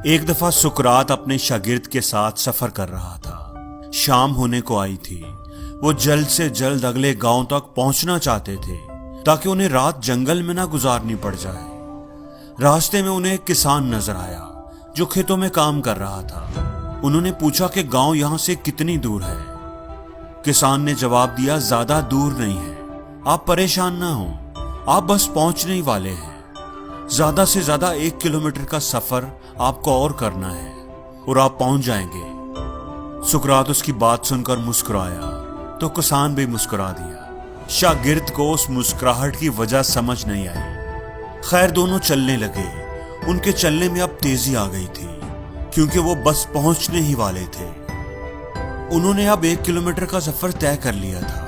ایک دفعہ سقراط اپنے شاگرد کے ساتھ سفر کر رہا تھا۔ شام ہونے کو آئی تھی۔ وہ جلد سے جلد اگلے گاؤں تک پہنچنا چاہتے تھے تاکہ انہیں رات جنگل میں نہ گزارنی پڑ جائے۔ راستے میں انہیں ایک کسان نظر آیا جو کھیتوں میں کام کر رہا تھا۔ انہوں نے پوچھا کہ گاؤں یہاں سے کتنی دور ہے؟ کسان نے جواب دیا، زیادہ دور نہیں ہے، آپ پریشان نہ ہوں، آپ بس پہنچنے ہی والے ہیں۔ زیادہ سے زیادہ 1 کلومیٹر کا سفر آپ کو اور کرنا ہے اور آپ پہنچ جائیں گے۔ سقراط اس کی بات سن کر مسکرایا تو کسان بھی مسکرا دیا۔ شاگرد کو اس مسکراہٹ کی وجہ سمجھ نہیں آئی۔ خیر دونوں چلنے لگے۔ ان کے چلنے میں اب تیزی آ گئی تھی کیونکہ وہ بس پہنچنے ہی والے تھے۔ انہوں نے اب 1 کلومیٹر کا سفر طے کر لیا تھا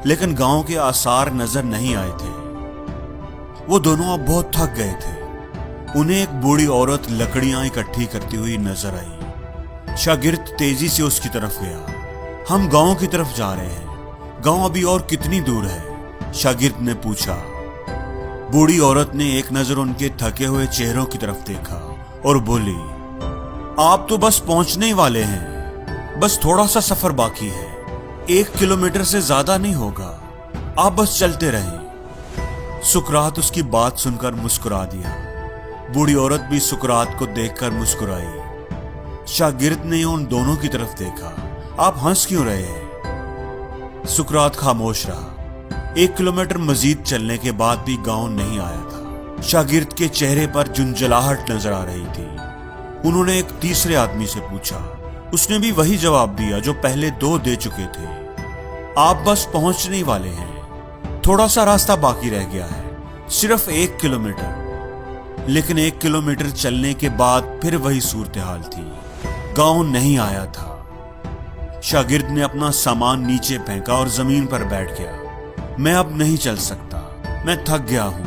لیکن گاؤں کے آثار نظر نہیں آئے تھے۔ وہ دونوں اب بہت تھک گئے تھے۔ انہیں ایک بوڑھی عورت لکڑیاں اکٹھی کرتی ہوئی نظر آئی۔ شاگرد تیزی سے اس کی طرف گیا۔ ہم گاؤں کی طرف جا رہے ہیں، گاؤں ابھی اور کتنی دور ہے؟ شاگرد نے پوچھا۔ بوڑھی عورت نے ایک نظر ان کے تھکے ہوئے چہروں کی طرف دیکھا اور بولی، آپ تو بس پہنچنے ہی والے ہیں، بس تھوڑا سا سفر باقی ہے، 1 کلومیٹر سے زیادہ نہیں ہوگا، آپ بس چلتے رہیں۔ سقراط اس کی بات سن کر مسکرا دیا۔ بوڑھی عورت بھی سقراط کو دیکھ کر مسکرائی۔ شاگرد نے ان دونوں کی طرف دیکھا۔ آپ ہنس کیوں رہے ہیں؟ سقراط خاموش رہا۔ 1 کلومیٹر مزید چلنے کے بعد بھی گاؤں نہیں آیا تھا۔ شاگرد کے چہرے پر جنجلاہٹ نظر آ رہی تھی۔ انہوں نے ایک تیسرے آدمی سے پوچھا۔ اس نے بھی وہی جواب دیا جو پہلے 2 دے چکے تھے، آپ بس پہنچنے ہی والے ہیں، تھوڑا سا راستہ باقی رہ گیا ہے، صرف 1 کلومیٹر۔ لیکن 1 کلومیٹر چلنے کے بعد پھر وہی صورتحال تھی، گاؤں نہیں آیا تھا۔ شاگرد نے اپنا سامان نیچے پھینکا اور زمین پر بیٹھ گیا۔ میں اب نہیں چل سکتا، میں تھک گیا ہوں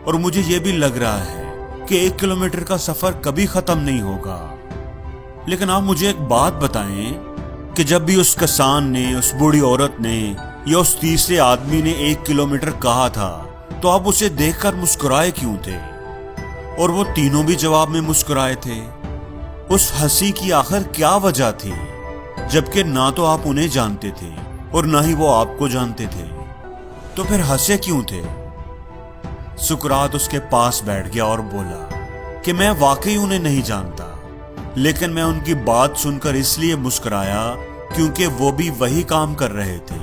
اور مجھے یہ بھی لگ رہا ہے کہ 1 کلومیٹر کا سفر کبھی ختم نہیں ہوگا۔ لیکن آپ مجھے ایک بات بتائیں کہ جب بھی اس کسان نے، اس بوڑھی عورت نے یا اس تیسرے آدمی نے 1 کلومیٹر کہا تھا تو آپ اسے دیکھ کر مسکرائے کیوں تھے؟ اور وہ تینوں بھی جواب میں مسکرائے تھے۔ اس ہنسی کی آخر کیا وجہ تھی جبکہ نہ تو آپ انہیں جانتے تھے اور نہ ہی وہ آپ کو جانتے تھے؟ تو پھر ہنسے کیوں تھے؟ سقراط اس کے پاس بیٹھ گیا اور بولا کہ میں واقعی انہیں نہیں جانتا، لیکن میں ان کی بات سن کر اس لیے مسکرایا کیونکہ وہ بھی وہی کام کر رہے تھے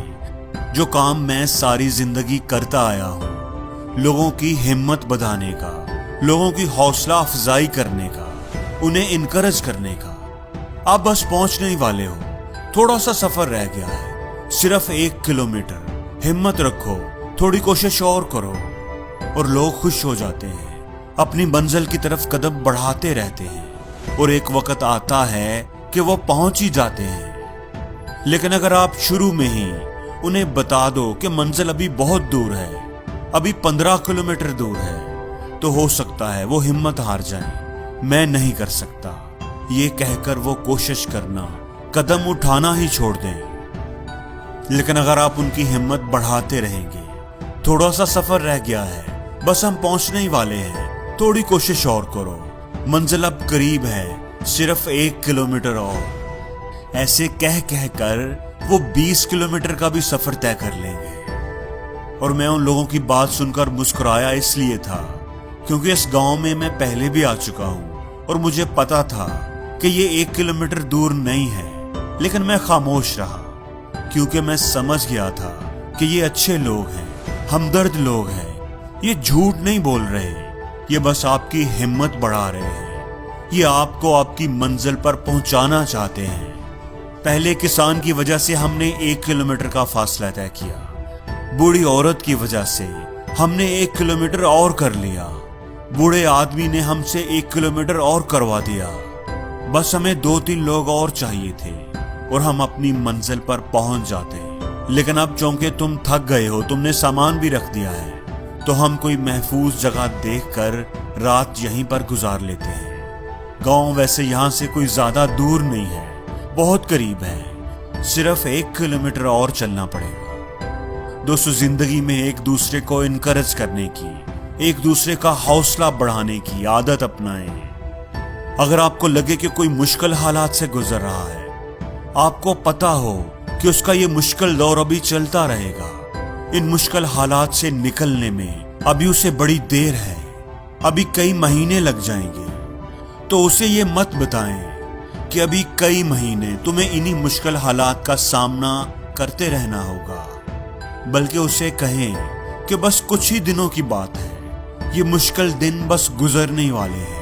جو کام میں ساری زندگی کرتا آیا ہوں، لوگوں کی ہمت بڑھانے کا، لوگوں کی حوصلہ افزائی کرنے کا، انہیں انکریج کرنے کا۔ آپ بس پہنچنے ہی والے ہو، تھوڑا سا سفر رہ گیا ہے، صرف 1 کلومیٹر، ہمت رکھو، تھوڑی کوشش اور کرو۔ اور لوگ خوش ہو جاتے ہیں، اپنی منزل کی طرف قدم بڑھاتے رہتے ہیں اور ایک وقت آتا ہے کہ وہ پہنچ ہی جاتے ہیں۔ لیکن اگر آپ شروع میں ہی انہیں بتا دو کہ منزل ابھی بہت دور ہے، ابھی 15 کلومیٹر دور ہے، تو ہو سکتا ہے وہ ہمت ہار جائیں، میں نہیں کر سکتا یہ کہہ کر وہ کوشش کرنا، قدم اٹھانا ہی چھوڑ دیں۔ لیکن اگر آپ ان کی ہمت بڑھاتے رہیں گے، تھوڑا سا سفر رہ گیا ہے، بس ہم پہنچنے ہی والے ہیں، تھوڑی کوشش اور کرو، منزل اب قریب ہے، صرف 1 کلومیٹر اور، ایسے کہہ کر وہ 20 کلومیٹر کا بھی سفر طے کر لیں گے۔ اور میں ان لوگوں کی بات سن کر مسکرایا اس لیے تھا کیونکہ اس گاؤں میں پہلے بھی آ چکا ہوں اور مجھے پتا تھا کہ یہ 1 کلومیٹر دور نہیں ہے، لیکن میں خاموش رہا کیونکہ میں سمجھ گیا تھا کہ یہ اچھے لوگ ہیں، ہمدرد لوگ ہیں، یہ جھوٹ نہیں بول رہے، یہ بس آپ کی ہمت بڑھا رہے ہیں، یہ آپ کو آپ کی منزل پر پہنچانا چاہتے ہیں۔ پہلے کسان کی وجہ سے ہم نے 1 کلومیٹر کا فاصلہ طے کیا، بوڑھی عورت کی وجہ سے ہم نے 1 کلومیٹر اور کر لیا، بوڑھے آدمی نے ہم سے 1 کلومیٹر اور کروا دیا، بس ہمیں 2-3 لوگ اور چاہیے تھے اور ہم اپنی منزل پر پہنچ جاتے ہیں۔ لیکن اب چونکہ تم تھک گئے ہو، تم نے سامان بھی رکھ دیا ہے، تو ہم کوئی محفوظ جگہ دیکھ کر رات یہیں پر گزار لیتے ہیں۔ گاؤں ویسے یہاں سے کوئی زیادہ دور نہیں ہے، بہت قریب ہے، صرف 1 کلومیٹر اور چلنا پڑے گا۔ دوستو، زندگی میں ایک دوسرے کو انکریج کرنے کی، ایک دوسرے کا حوصلہ بڑھانے کی عادت اپنائیں۔ اگر آپ کو لگے کہ کوئی مشکل حالات سے گزر رہا ہے، آپ کو پتا ہو کہ اس کا یہ مشکل دور ابھی چلتا رہے گا، ان مشکل حالات سے نکلنے میں ابھی اسے بڑی دیر ہے، ابھی کئی مہینے لگ جائیں گے، تو اسے یہ مت بتائیں کہ ابھی کئی مہینے تمہیں انہی مشکل حالات کا سامنا کرتے رہنا ہوگا، بلکہ اسے کہیں کہ بس کچھ ہی دنوں کی بات ہے، یہ مشکل دن بس گزرنے والے ہیں،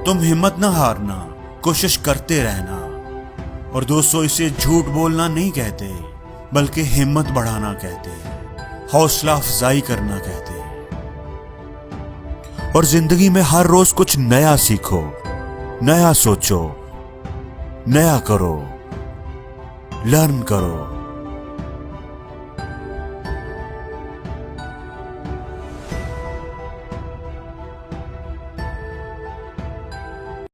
تم ہمت نہ ہارنا، کوشش کرتے رہنا۔ اور دوستو، اسے جھوٹ بولنا نہیں کہتے، بلکہ ہمت بڑھانا کہتے ہیں، حوصلہ افزائی کرنا کہتے ہیں۔ اور زندگی میں ہر روز کچھ نیا سیکھو، نیا سوچو، نیا کرو، لرن کرو۔